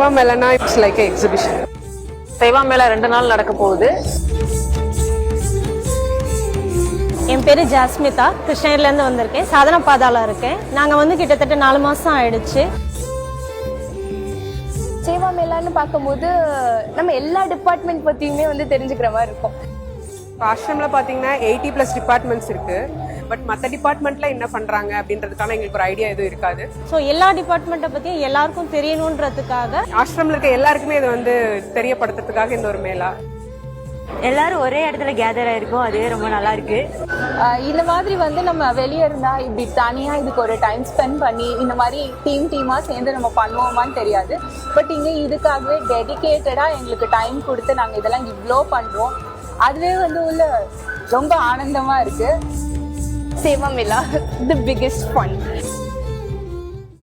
சேவா மேளனா it's like exhibition. Seva Mela 2 நாள் நடக்க போகுது. என் பேரு ஜாஸ்மிதா, கிருஷ்ணகிரிலேருந்து வந்திருக்கேன். சாதன பாதாள இருக்கேன். நாங்கள் கிட்டத்தட்ட 4 மாதம் ஆயிடுச்சு. சேவா மேளான்னு பார்க்கும்போது நம்ம எல்லா டிபார்ட்மெண்ட் பற்றியுமே தெரிஞ்சுக்கிற மாதிரி இருக்கும். ஆசிரமில் பார்த்தீங்கன்னா 80+ டிபார்ட்மெண்ட்ஸ் இருக்கு. பட் மற்ற டிபார்ட்மெண்ட்ல என்ன பண்றாங்க அப்படின்றதுக்கான எங்களுக்கு ஒரு ஐடியா எதுவும் இருக்காது. ஸோ எல்லா டிபார்ட்மெண்ட்டை பற்றியும் எல்லாருக்கும் தெரியணுன்றதுக்காக ஆசிரமில் இருக்க எல்லாருக்குமே இதை தெரியப்படுத்துறதுக்காக இந்த ஒரு மேளா. எல்லாரும் ஒரே இடத்துல கேதர் ஆயிருக்கும், அதுவே ரொம்ப நல்லா இருக்கு. இந்த மாதிரி நம்ம வெளியே இருந்தா இப்படி தனியா இதுக்கு ஒரு டைம் ஸ்பெண்ட் பண்ணி இந்த மாதிரி டீமா சேர்ந்து நம்ம பண்ணுவோமான்னு தெரியாது. பட் இங்க இதுக்காகவே டெடிகேட்டடா எங்களுக்கு டைம் கொடுத்து நாங்க இதெல்லாம் இவ்வளோ பண்றோம். அதுவே உள்ள ரொம்ப ஆனந்தமா இருக்கு. Seva Mela the biggest fun.